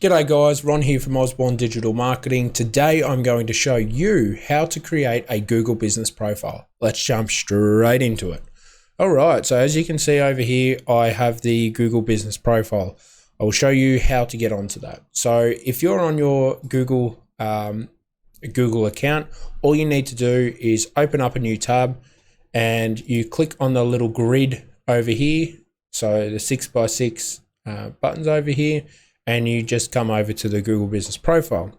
G'day guys, Ron here from Osborne Digital Marketing. Today I'm going to show you how to create a Google business profile. Let's jump straight into it. Alright, so as you can see over here, I have the Google business profile. I will show you how to get onto that. So if you're on your Google account, all you need to do is open up a new tab and you click on the little grid over here. So the 6x6 buttons over here, and you just come over to the Google business profile.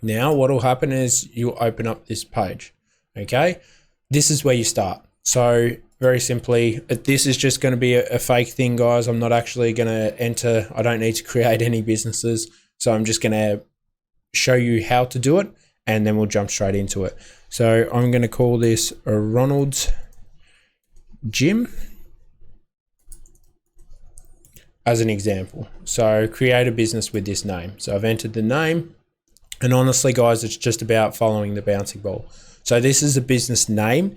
Now what will happen is you'll open up this page. Okay, this is where you start. So very simply, this is just going to be a fake thing, guys. I'm not actually going to enter, I don't need to create any businesses. So I'm just going to show you how to do it and then we'll jump straight into it. So I'm going to call this a Ronald's Gym as an example. So create a business with this name. So I've entered the name, and honestly guys, it's just about following the bouncing ball. So this is a business name.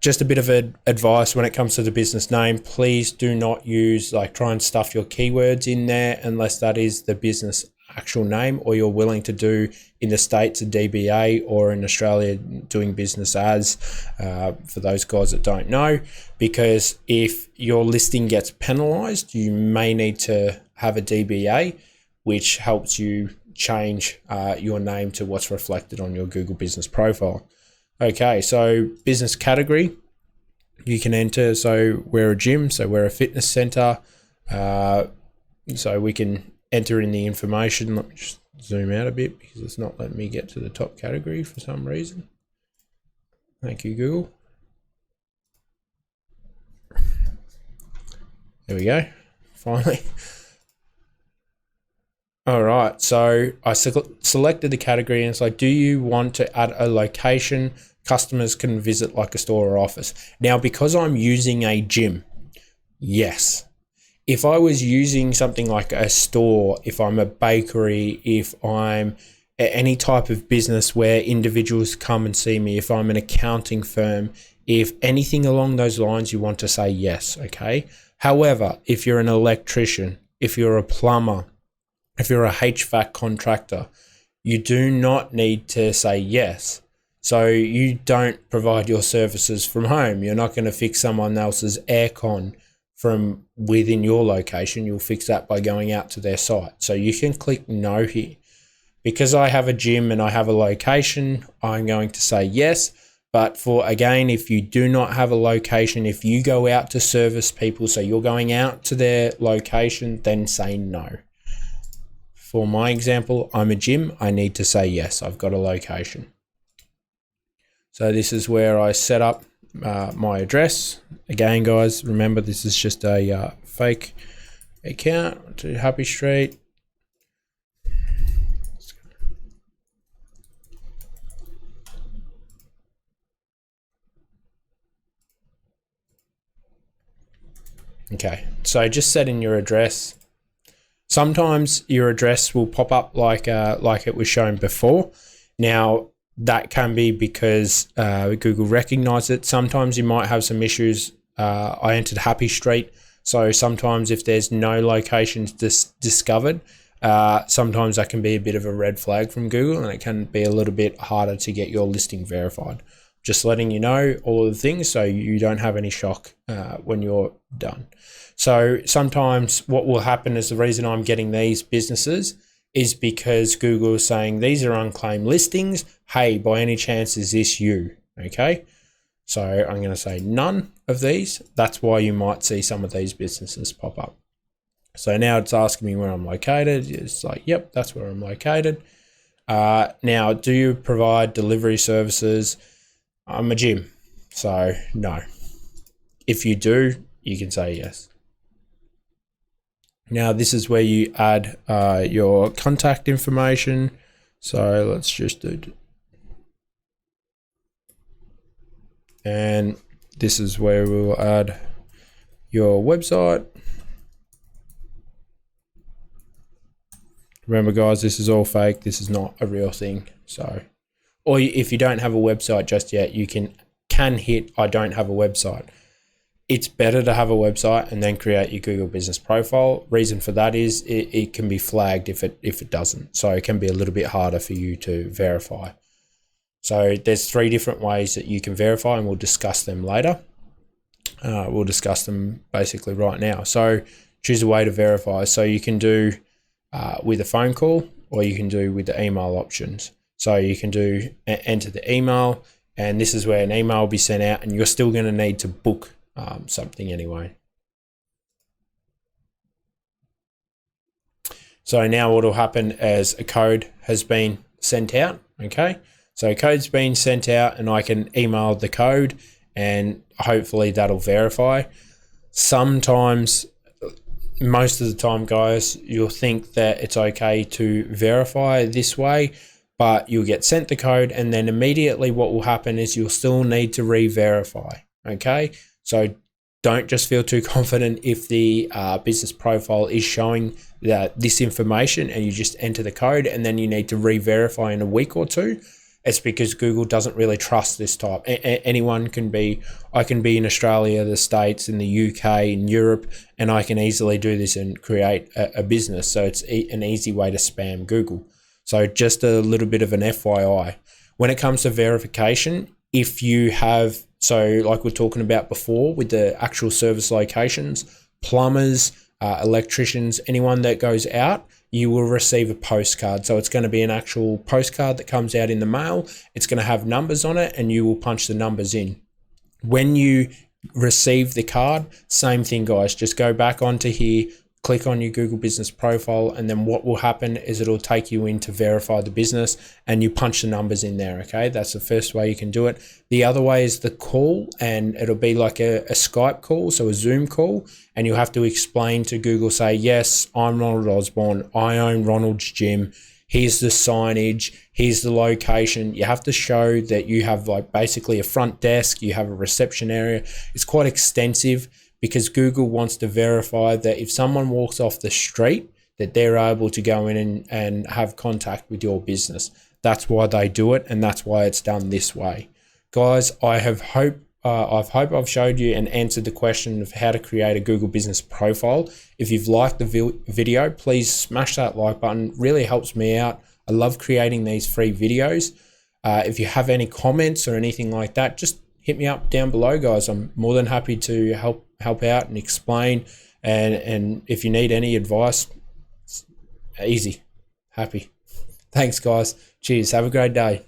Just a bit of advice when it comes to the business name, please do not use, try and stuff your keywords in there unless that is the business actual name, or you're willing to do in the States a DBA, or in Australia doing business as, for those guys that don't know, because if your listing gets penalized, you may need to have a DBA, which helps you change your name to what's reflected on your Google business profile. Okay, so business category, you can enter, so we're a gym, so we're a fitness center, so we can enter in the information. Let me just zoom out a bit because it's not letting me get to the top category for some reason. Thank you, Google. There we go, finally. All right, so I selected the category and it's like, do you want to add a location customers can visit, like a store or office? Now, because I'm using a gym, yes. If I was using something like a store, if I'm a bakery, if I'm any type of business where individuals come and see me, if I'm an accounting firm, if anything along those lines, you want to say yes, okay? However, if you're an electrician, if you're a plumber, if you're a HVAC contractor, you do not need to say yes. So you don't provide your services from home. You're not going to fix someone else's aircon from within your location. You'll fix that by going out to their site. So you can click no here. Because I have a gym and I have a location, I'm going to say yes. But again, if you do not have a location, if you go out to service people, so you're going out to their location, then say no. For my example, I'm a gym, I need to say yes, I've got a location. So this is where I set up my address. Again, guys, remember this is just a fake account to Happy Street. Okay, so just set in your address. Sometimes your address will pop up like it was shown before. Now, that can be because Google recognized it. Sometimes you might have some issues. I entered Happy Street, so sometimes if there's no locations discovered, sometimes that can be a bit of a red flag from Google, and it can be a little bit harder to get your listing verified. Just letting you know all of the things so you don't have any shock when you're done. So sometimes what will happen is the reason I'm getting these businesses is because Google is saying these are unclaimed listings. Hey, by any chance, is this you? Okay. So I'm going to say none of these. That's why you might see some of these businesses pop up. So now it's asking me where I'm located. It's like, yep, that's where I'm located. Now, do you provide delivery services? I'm a gym. So no. If you do, you can say yes. Now this is where you add your contact information. So let's just do, and this is where we'll add your website. Remember guys, this is all fake. This is not a real thing. So, or if you don't have a website just yet, you can hit I don't have a website. it's better to have a website and then create your Google business profile. Reason for that is it can be flagged if it doesn't. So it can be a little bit harder for you to verify. So there's 3 different ways that you can verify, and we'll discuss them later. We'll discuss them basically right now. So choose a way to verify. So you can do with a phone call, or you can do with the email options. So you can do enter the email, and this is where an email will be sent out, and you're still going to need to book something anyway. So now what will happen is a code has been sent out. Okay, so a code's been sent out, and I can email the code, and hopefully that'll verify. Sometimes, most of the time, guys, you'll think that it's okay to verify this way, but you'll get sent the code, and then immediately what will happen is you'll still need to re-verify. Okay, so don't just feel too confident if the business profile is showing that this information and you just enter the code and then you need to re-verify in a week or 2. It's because Google doesn't really trust this type. Anyone can be, I can be in Australia, the States, in the UK, in Europe, and I can easily do this and create a business. So it's an easy way to spam Google. So just a little bit of an FYI. When it comes to verification, if you have, so like we're talking about before with the actual service locations, plumbers, electricians, anyone that goes out, you will receive a postcard. So it's going to be an actual postcard that comes out in the mail. It's going to have numbers on it, and you will punch the numbers in. When you receive the card, same thing, guys. Just go back onto here, click on your Google business profile, and then what will happen is it'll take you in to verify the business, and you punch the numbers in there. Okay, that's the first way you can do it. The other way is the call, and it'll be like a Skype call, so a Zoom call, and you'll have to explain to Google, say, yes, I'm Ronald Osborne, I own Ronald's Gym, here's the signage, here's the location. You have to show that you have like basically a front desk, you have a reception area. It's quite extensive, because Google wants to verify that if someone walks off the street, that they're able to go in and have contact with your business. That's why they do it, and that's why it's done this way. Guys, I hope I've showed you and answered the question of how to create a Google business profile. If you've liked the video, please smash that like button. Really helps me out. I love creating these free videos. If you have any comments or anything like that, just hit me up down below, guys. I'm more than happy to help out and explain, and if you need any advice, easy, happy. Thanks, guys. Cheers. Have a great day.